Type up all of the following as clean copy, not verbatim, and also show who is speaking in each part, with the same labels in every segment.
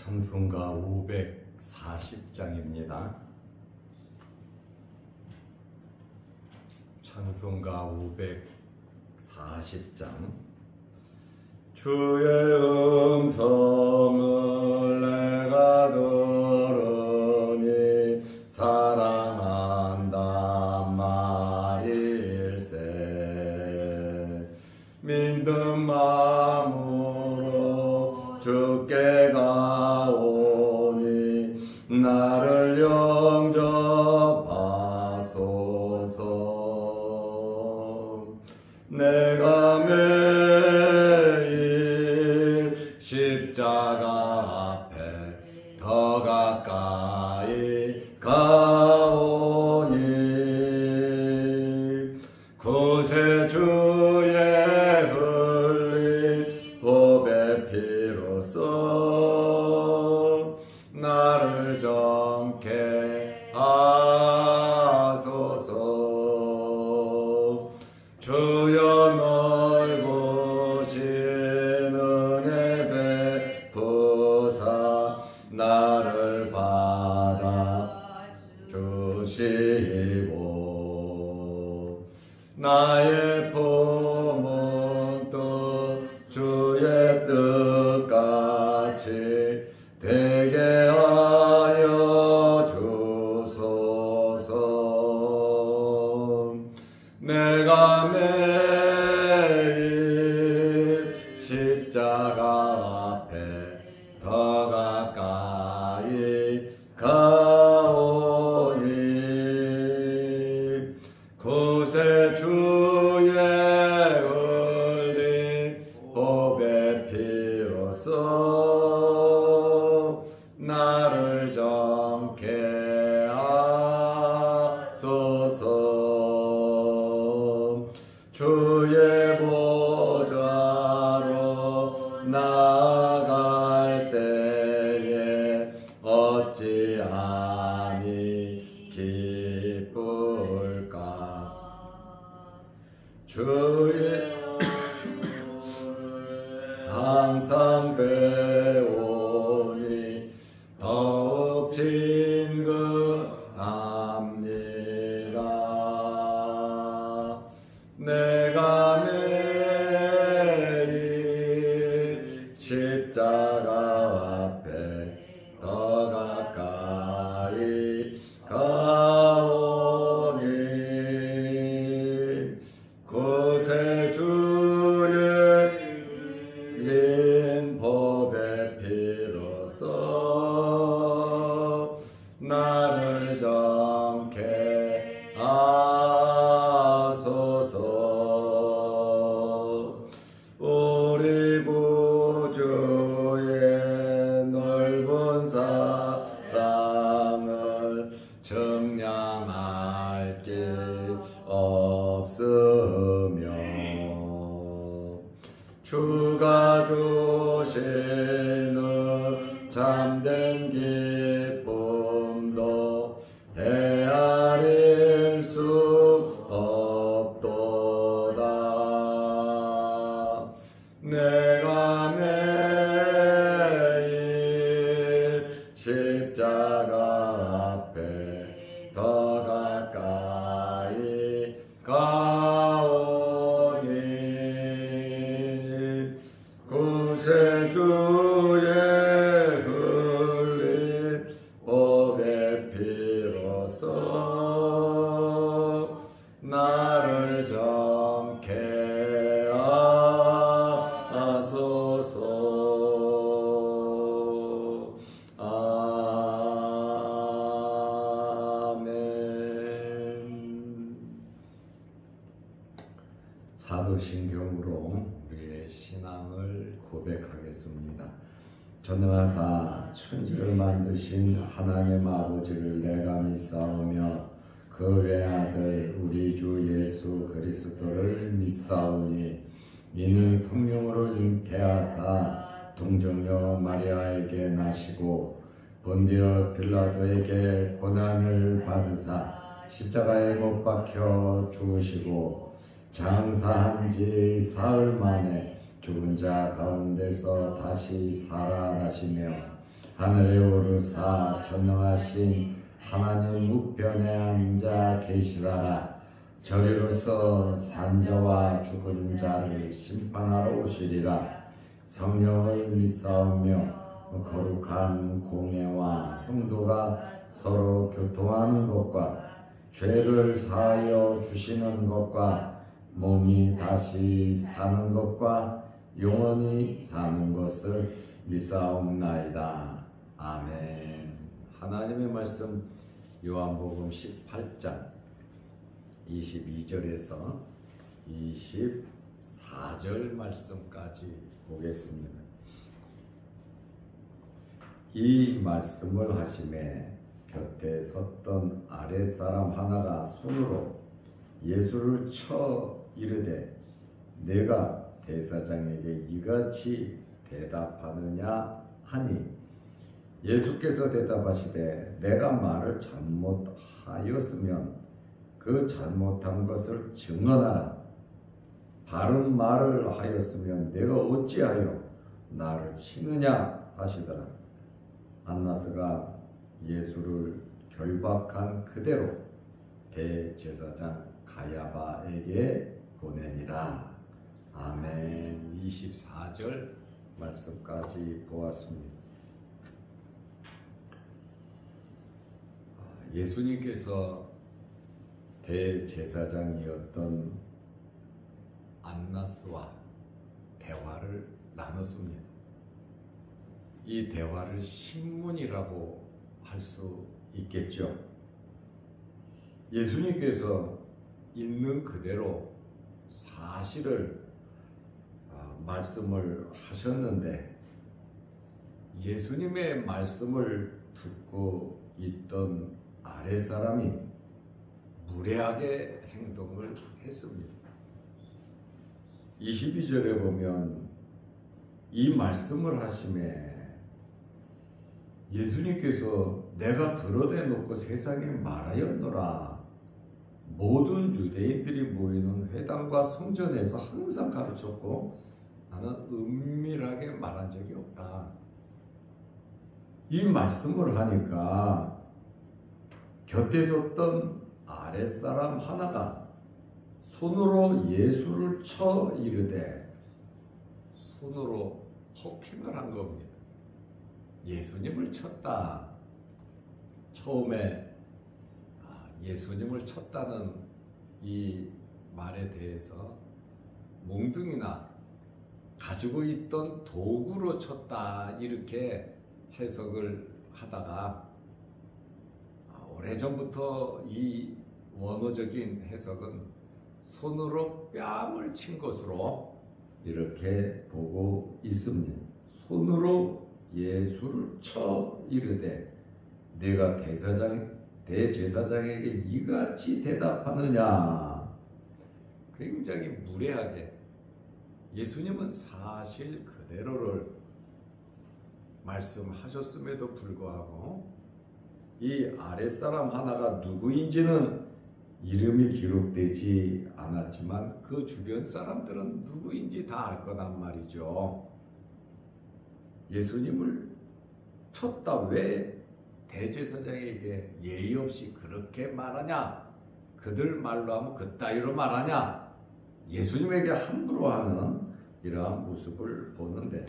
Speaker 1: 찬송가 540장입니다. 찬송가 540장. 주의 음성을 내가 들으니 사랑한단 말일세. 믿는 마음으로 주께 가오니 나를 영접하소서. 내가 매일 십자가 앞에 더 가까이 가오니 구세주의 흘린 보배 피로써 나를 정케 하소서. 주여 넓으신 은혜 베푸사 나를 받아 주시고 나의 품은 또 주의 뜻같이 되게 하여 주소서. 내가 매일 십자가 앞에 더 가까이 가오니 구세주의 흘린 보배 피로써 나를 정케 하소서. 주의 보좌로 나아갈 때에 어찌하니 기쁠까. 주의 항상 배우니 더욱 친근합니다. 내가 매일 십자가 앞에 더 가까이 가오니 구세주의 흘린 보배 피로써 나를 정케 하소서. 우리 구주의 넓은 사랑을 증량할 길 없으며 주가 주시는 참된 기쁨도 헤아릴 수 없도다. 내가 매일 십자가 앞에 더 가까이 가오니 구세주의 흘린 보배 피로써 나를 정케 하소서. 아멘. 사도신경으로 우리의 신앙을 고백하겠습니다. 전능하사 천지를 만드신 하나님 아버지를 내가 믿사오며 그 외아들 우리 주 예수 그리스도를 믿사오니 이는 성령으로 잉태하사 동정녀 마리아에게 나시고 본디어 빌라도에게 고난을 받으사 십자가에 못 박혀 죽으시고 장사한 지 사흘 만에 죽은 자 가운데서 다시 살아나시며 하늘에 오르사 전능하신 하나님 우편에 앉아 계시다가 저리로서 산자와 죽은 자를 심판하러 오시리라. 성령을 믿사오며 거룩한 공예와 성도가 서로 교통하는 것과 죄를 사하여 주시는 것과 몸이 다시 사는 것과 영원히 사는 것을 믿사옵나이다. 아멘. 하나님의 말씀 요한복음 18장 22절에서 24절 말씀까지 보겠습니다. 이 말씀을 하심에 곁에 섰던 아랫사람 하나가 손으로 예수를 쳐 이르되 내가 대사장에게 이같이 대답하느냐 하니 예수께서 대답하시되 내가 말을 잘못하였으면 그 잘못한 것을 증언하라. 바른 말을 하였으면 내가 어찌하여 나를 치느냐 하시더라. 안나스가 예수를 결박한 그대로 대제사장 가야바에게 보내니라. 아멘. 24절 말씀까지 보았습니다. 예수님께서 대제사장이었던 안나스와 대화를 나눴습니다. 이 대화를 신문이라고 할 수 있겠죠. 예수님께서 있는 그대로 사실을 말씀을 하셨는데 예수님의 말씀을 듣고 있던 아랫사람이 무례하게 행동을 했습니다. 22절에 보면 이 말씀을 하심에 예수님께서 내가 들어대놓고 세상에 말하였노라. 모든 유대인들이 모이는 회당과 성전에서 항상 가르쳤고 나는 은밀하게 말한 적이 없다. 이 말씀을 하니까 곁에 섰던 아랫사람 하나가 손으로 예수를 쳐 이르되 손으로 폭행을 한 겁니다. 예수님을 쳤다. 처음에 예수님을 쳤다는 이 말에 대해서 몽둥이나 가지고 있던 도구로 쳤다 이렇게 해석을 하다가 오래전부터 이 원어적인 해석은 손으로 뺨을 친 것으로 이렇게 보고 있습니다. 손으로 예수를 쳐 이르되 내가 대제사장에게 이같이 대답하느냐. 굉장히 무례하게 예수님은 사실 그대로를 말씀하셨음에도 불구하고 이 아랫사람 하나가 누구인지는 이름이 기록되지 않았지만 그 주변 사람들은 누구인지 다 알 거란 말이죠. 예수님을 쳤다. 왜 대제사장에게 예의 없이 그렇게 말하냐? 그들 말로 하면 그따위로 말하냐? 예수님에게 함부로 하는 이러한 모습을 보는데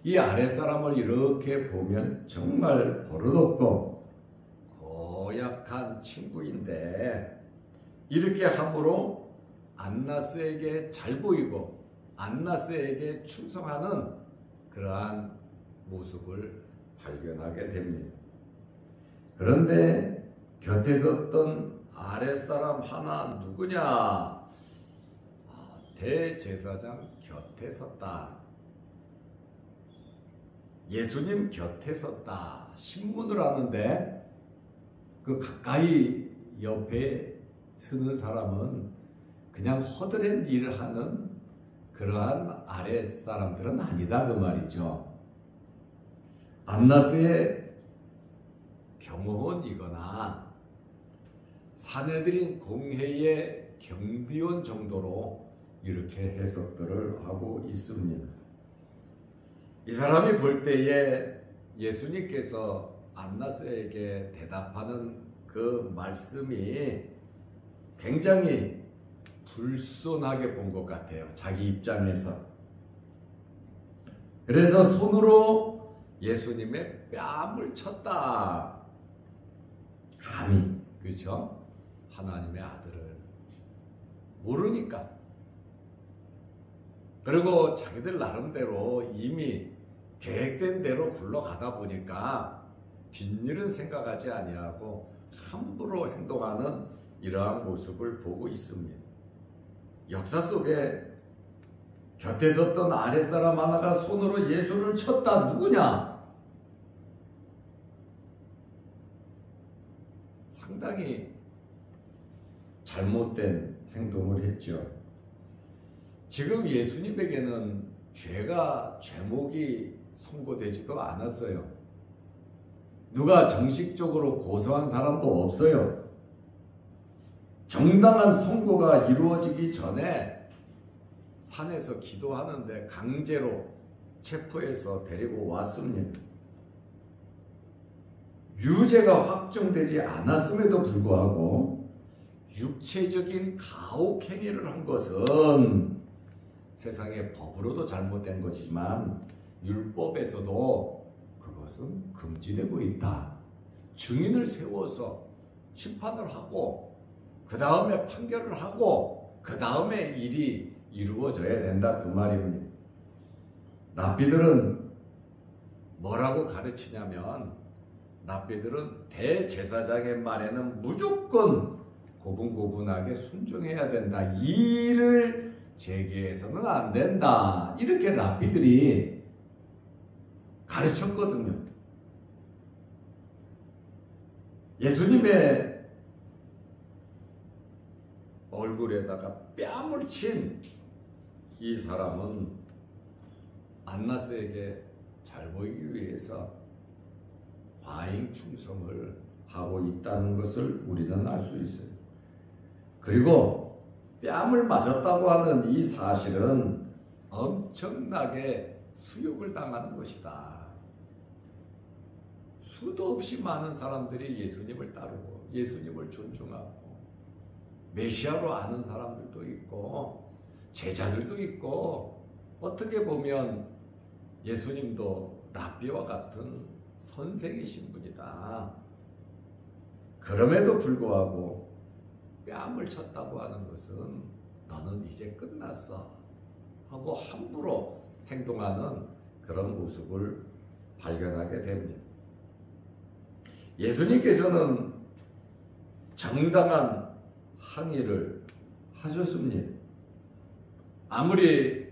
Speaker 1: 이 아랫사람을 이렇게 보면 정말 버릇없고 고약한 친구인데 이렇게 함부로 안나스에게 잘 보이고 안나스에게 충성하는 그러한 모습을 발견하게 됩니다. 그런데 곁에 섰던 아랫사람 하나 누구냐? 대제사장 곁에 섰다. 예수님 곁에 섰다. 신문을 하는데 그 가까이 옆에 서는 사람은 그냥 허드렛 일을 하는 그러한 아랫사람들은 아니다 그 말이죠. 안나스의 경호원이거나 사내들인 공회의 경비원 정도로 이렇게 해석들을 하고 있습니다. 이 사람이 볼 때에 예수님께서 안나스에게 대답하는 그 말씀이 굉장히 불손하게 본 것 같아요. 자기 입장에서. 그래서 손으로 예수님의 뺨을 쳤다. 감히, 그렇죠? 하나님의 아들을 모르니까. 그리고 자기들 나름대로 이미 계획된 대로 굴러가다 보니까 뒷일은 생각하지 아니하고 함부로 행동하는 이러한 모습을 보고 있습니다. 역사 속에 곁에 섰던 아랫사람 하나가 손으로 예수를 쳤다. 누구냐? 상당히 잘못된 행동을 했죠. 지금 예수님에게는 제목이 선고되지도 않았어요. 누가 정식적으로 고소한 사람도 없어요. 정당한 선고가 이루어지기 전에 산에서 기도하는데 강제로 체포해서 데리고 왔습니다. 유죄가 확정되지 않았음에도 불구하고 육체적인 가혹행위를 한 것은 세상의 법으로도 잘못된 것이지만 율법에서도 그것은 금지되고 있다. 증인을 세워서 심판을 하고 그 다음에 판결을 하고 그 다음에 일이 이루어져야 된다, 그 말입니다. 랍비들은 뭐라고 가르치냐면, 랍비들은 대제사장의 말에는 무조건 고분고분하게 순종해야 된다. 이의를 제기해서는 안 된다. 이렇게 랍비들이 가르쳤거든요. 예수님의 얼굴에다가 뺨을 친 이 사람은 안나스에게 잘 보이기 위해서 과잉 충성을 하고 있다는 것을 우리는 알 수 있어요. 그리고 뺨을 맞았다고 하는 이 사실은 엄청나게 수욕을 당하는 것이다. 수도 없이 많은 사람들이 예수님을 따르고 예수님을 존중하고 메시아로 아는 사람들도 있고 제자들도 있고, 어떻게 보면 예수님도 랍비와 같은 선생이신 분이다. 그럼에도 불구하고 뺨을 쳤다고 하는 것은 너는 이제 끝났어 하고 함부로 행동하는 그런 모습을 발견하게 됩니다. 예수님께서는 정당한 항의를 하셨습니다. 아무리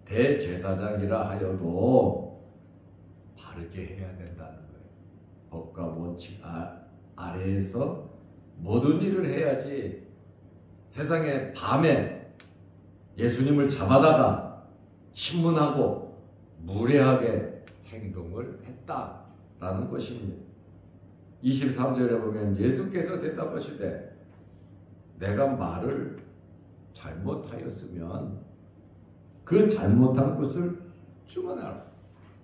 Speaker 1: 대제사장이라 하여도 바르게 해야 된다는 거예요. 법과 원칙 아래에서 모든 일을 해야지 세상에 밤에 예수님을 잡아다가 신문하고 무례하게 행동을 했다라는 것입니다. 23절에 보면 예수께서 대답하시되 내가 말을 잘못하였으면 그 잘못한 것을 증언하라.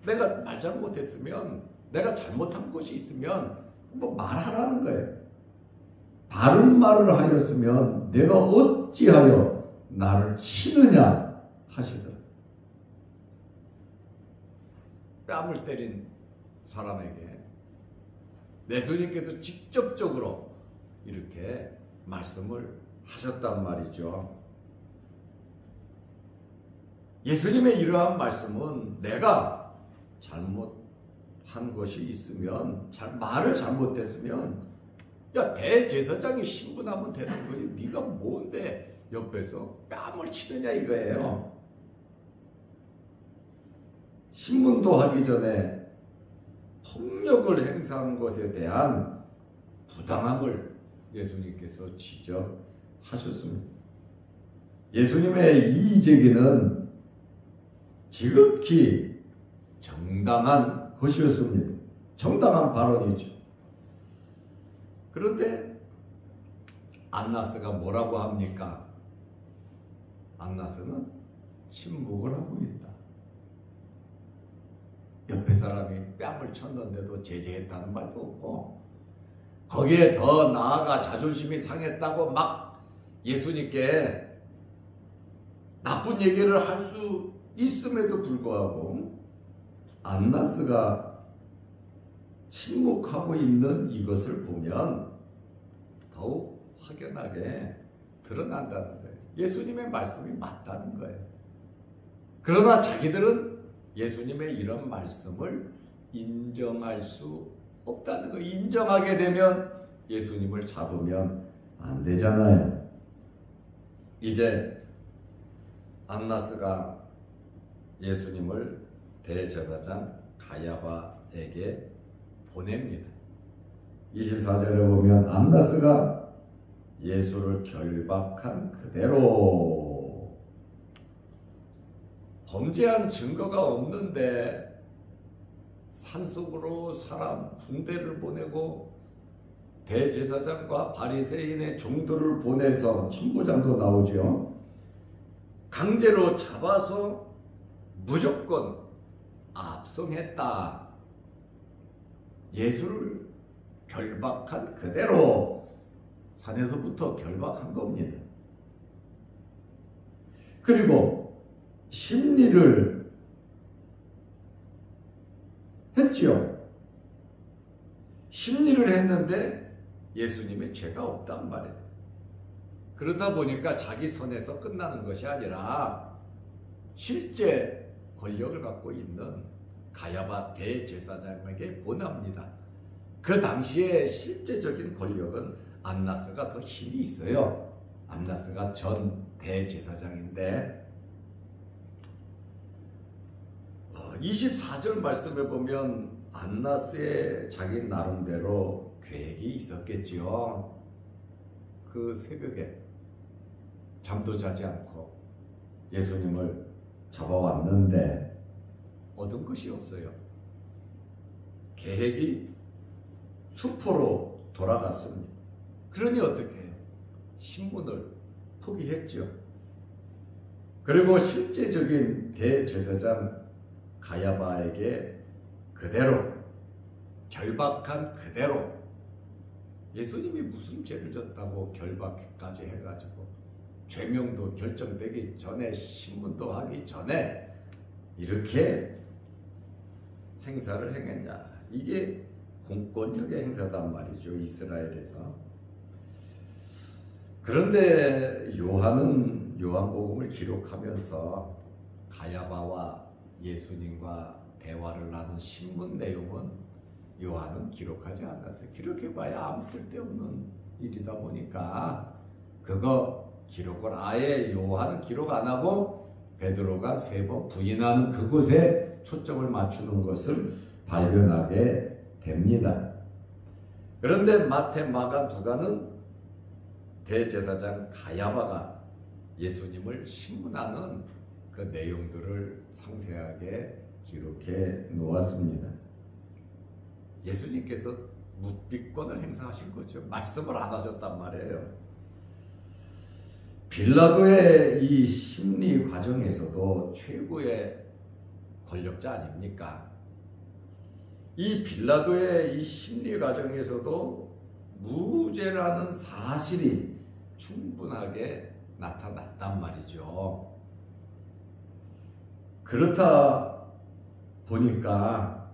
Speaker 1: 내가 말 잘못했으면, 내가 잘못한 것이 있으면 뭐 말하라는 거예요. 바른 말을 하였으면 내가 어찌하여 나를 치느냐 하시더라. 뺨을 때린 사람에게 예수님께서 직접적으로 이렇게 말씀을 하셨단 말이죠. 예수님의 이러한 말씀은 내가 잘못한 것이 있으면, 말을 잘못했으면 야, 대제사장이 신분하면 되는 거지 네가 뭔데 옆에서 뺨을 치느냐 이거예요. 신문도 하기 전에 폭력을 행사한 것에 대한 부당함을 예수님께서 지적하셨습니다. 예수님의 이 제기는 지극히 정당한 것이었습니다. 정당한 발언이죠. 그런데 안나스가 뭐라고 합니까? 안나스는 침묵을 하고 있다. 옆에 사람이 뺨을 쳤는데도 제재했다는 말도 없고, 거기에 더 나아가 자존심이 상했다고 막 예수님께 나쁜 얘기를 할 수 있음에도 불구하고 안나스가 침묵하고 있는 이것을 보면 더욱 확연하게 드러난다는 거예요. 예수님의 말씀이 맞다는 거예요. 그러나 자기들은 예수님의 이런 말씀을 인정할 수 없다는 거예요. 인정하게 되면 예수님을 잡으면 안 되잖아요. 이제 안나스가 예수님을 대제사장 가야바에게 보냅니다. 24절에 보면 안나스가 예수를 결박한 그대로, 범죄한 증거가 없는데 산속으로 사람 군대를 보내고 대제사장과 바리새인의 종들을 보내서 천부장도 나오죠. 강제로 잡아서 무조건 압송했다. 예수를 결박한 그대로 산에서부터 결박한 겁니다. 그리고 심리를 했죠. 심리를 했는데 예수님의 죄가 없단 말이에요. 그러다 보니까 자기 손에서 끝나는 것이 아니라 실제 권력을 갖고 있는 가야바 대제사장에게 보냅니다. 그 당시에 실제적인 권력은 안나스가 더 힘이 있어요. 안나스가 전 대제사장인데 24절 말씀에 보면 안나스의 자기 나름대로 계획이 있었겠지요. 그 새벽에 잠도 자지 않고 예수님을 잡아왔는데 얻은 것이 없어요. 계획이 수포로 돌아갔습니다. 그러니 어떻게 해요? 신분을 포기했죠. 그리고 실제적인 대제사장 가야바에게 그대로 결박한 그대로, 예수님이 무슨 죄를 졌다고 결박까지 해가지고 죄명도 결정되기 전에 신문도 하기 전에 이렇게 행사를 행했냐. 이게 공권력의 행사단 말이죠, 이스라엘에서. 그런데 요한은 요한복음을 기록하면서 가야바와 예수님과 대화를 나눈 신문 내용은 요한은 기록하지 않았어요. 기록해봐야 아무 쓸데없는 일이다 보니까 그거 기록을 아예 요한은 기록 안 하고 베드로가 3번 부인하는 그곳에 초점을 맞추는 것을 발견하게 됩니다. 그런데 마태, 마가, 누가는 대제사장 가야바가 예수님을 신문하는 그 내용들을 상세하게 기록해 놓았습니다. 예수님께서 묵비권을 행사하신 거죠. 말씀을 안 하셨단 말이에요. 빌라도의 이 심리 과정에서도 최고의 권력자 아닙니까? 이 빌라도의 이 심리 과정에서도 무죄라는 사실이 충분하게 나타났단 말이죠. 그렇다 보니까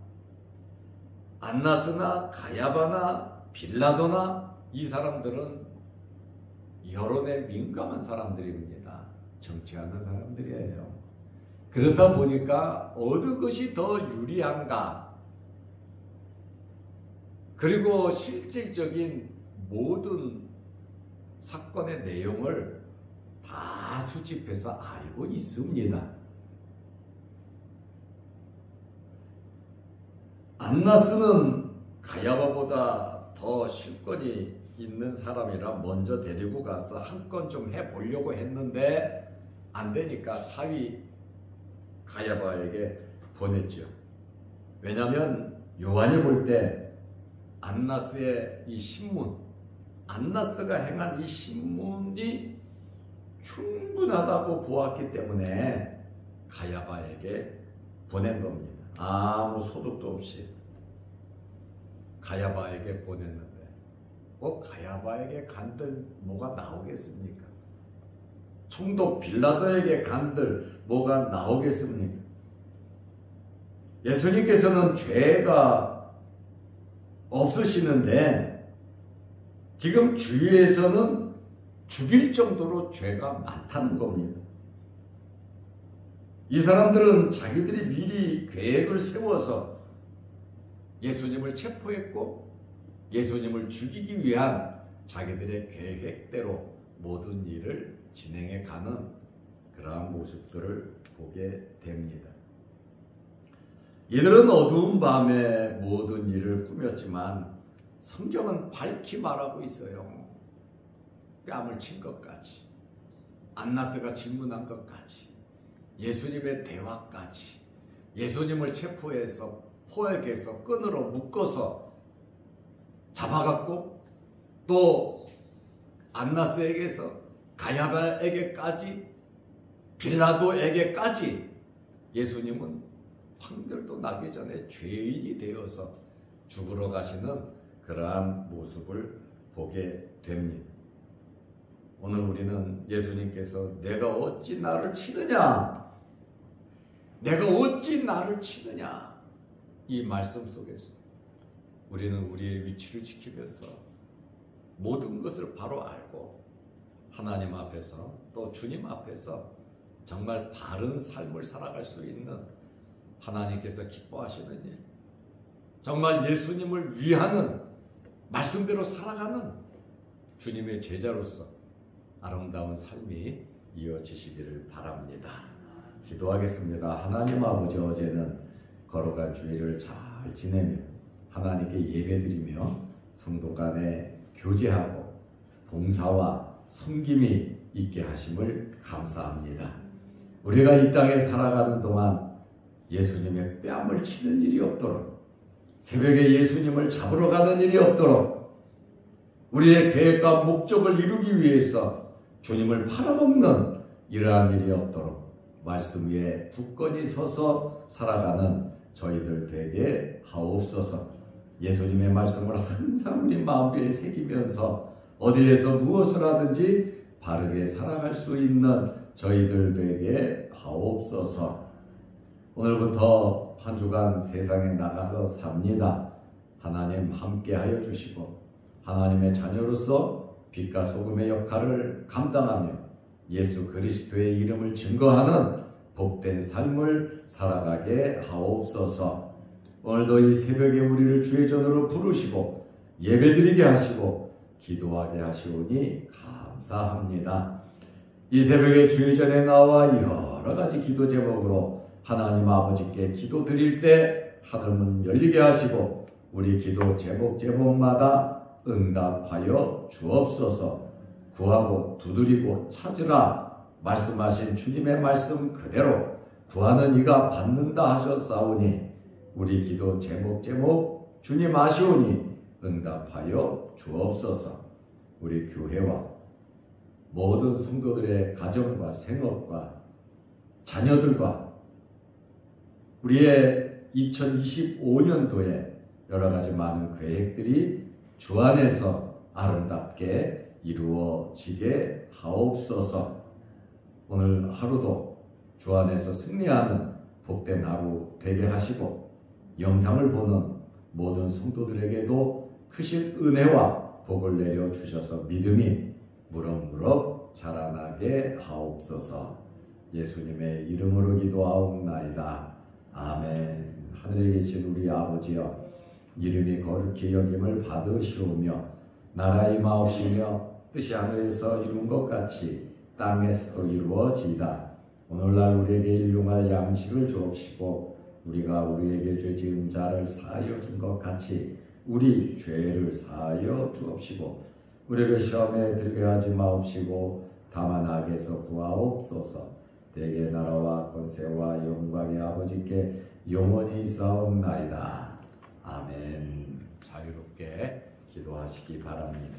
Speaker 1: 안나스나 가야바나 빌라도나 이 사람들은 여론에 민감한 사람들입니다. 정치하는 사람들이에요. 그렇다 보니까 어느 것이 더 유리한가, 그리고 실질적인 모든 사건의 내용을 다 수집해서 알고 있습니다. 안나스는 가야바보다 더 실권이 있는 사람이라 먼저 데리고 가서 한 건 좀 해보려고 했는데 안 되니까 사위 가야바에게 보냈죠. 왜냐하면 요한이 볼 때 안나스의 이 신문, 안나스가 행한 이 신문이 충분하다고 보았기 때문에 가야바에게 보낸 겁니다. 아무 소득도 없이 가야바에게 보냈는데 가야바에게 간들 뭐가 나오겠습니까? 총독 빌라도에게 간들 뭐가 나오겠습니까? 예수님께서는 죄가 없으시는데 지금 주위에서는 죽일 정도로 죄가 많다는 겁니다. 이 사람들은 자기들이 미리 계획을 세워서 예수님을 체포했고 예수님을 죽이기 위한 자기들의 계획대로 모든 일을 진행해 가는 그러한 모습들을 보게 됩니다. 이들은 어두운 밤에 모든 일을 꾸몄지만 성경은 밝히 말하고 있어요. 뺨을 친 것까지, 안나스가 질문한 것까지, 예수님의 대화까지, 예수님을 체포해서 포획해서 끈으로 묶어서 잡아갔고 또 안나스에게서 가야바에게까지 빌라도에게까지 예수님은 판결도 나기 전에 죄인이 되어서 죽으러 가시는 그러한 모습을 보게 됩니다. 오늘 우리는 예수님께서 내가 어찌 나를 치느냐? 내가 어찌 나를 치느냐? 이 말씀 속에서 우리는 우리의 위치를 지키면서 모든 것을 바로 알고 하나님 앞에서 또 주님 앞에서 정말 바른 삶을 살아갈 수 있는 하나님께서 기뻐하시는 일, 정말 예수님을 위하는 말씀대로 살아가는 주님의 제자로서 아름다운 삶이 이어지시기를 바랍니다. 기도하겠습니다. 하나님 아버지, 어제는 걸어간 주일을 잘 지내며 하나님께 예배드리며 성도 간에 교제하고 봉사와 섬김이 있게 하심을 감사합니다. 우리가 이 땅에 살아가는 동안 예수님의 뺨을 치는 일이 없도록, 새벽에 예수님을 잡으러 가는 일이 없도록, 우리의 계획과 목적을 이루기 위해서 주님을 팔아먹는 이러한 일이 없도록 말씀 위에 굳건히 서서 살아가는 저희들 되게 하옵소서. 예수님의 말씀을 항상 우리 마음에 새기면서 어디에서 무엇을 하든지 바르게 살아갈 수 있는 저희들 되게 하옵소서. 오늘부터 한 주간 세상에 나가서 삽니다. 하나님 함께하여 주시고 하나님의 자녀로서 빛과 소금의 역할을 감당하며 예수 그리스도의 이름을 증거하는 복된 삶을 살아가게 하옵소서. 오늘도 이 새벽에 우리를 주의 전으로 부르시고 예배드리게 하시고 기도하게 하시오니 감사합니다. 이 새벽에 주의 전에 나와 여러 가지 기도 제목으로 하나님 아버지께 기도 드릴 때 하늘문 열리게 하시고 우리 기도 제목마다 응답하여 주옵소서. 구하고 두드리고 찾으라 말씀하신 주님의 말씀 그대로 구하는 이가 받는다 하셨사오니 우리 기도 제목 주님 아시오니 응답하여 주옵소서. 우리 교회와 모든 성도들의 가정과 생업과 자녀들과 우리의 2025년도에 여러 가지 많은 계획들이 주 안에서 아름답게 이루어지게 하옵소서. 오늘 하루도 주 안에서 승리하는 복된 하루 되게 하시고 영상을 보는 모든 성도들에게도 크신 은혜와 복을 내려 주셔서 믿음이 무럭무럭 자라나게 하옵소서. 예수님의 이름으로 기도하옵나이다. 아멘. 하늘에 계신 우리 아버지여, 이름이 거룩히 여김을 받으시오며 나라의 마옵시며 뜻이 하늘에서 이룬 것 같이 땅에서도 이루어지이다. 오늘날 우리에게 일용할 양식을 주옵시고 우리가 우리에게 죄 지은 자를 사하여 준 것 같이 우리 죄를 사하여 주옵시고 우리를 시험에 들게 하지 마옵시고 다만 악에서 구하옵소서. 대개 나라와 권세와 영광의 아버지께 영원히 있사옵나이다. 아멘. 자유롭게 기도하시기 바랍니다.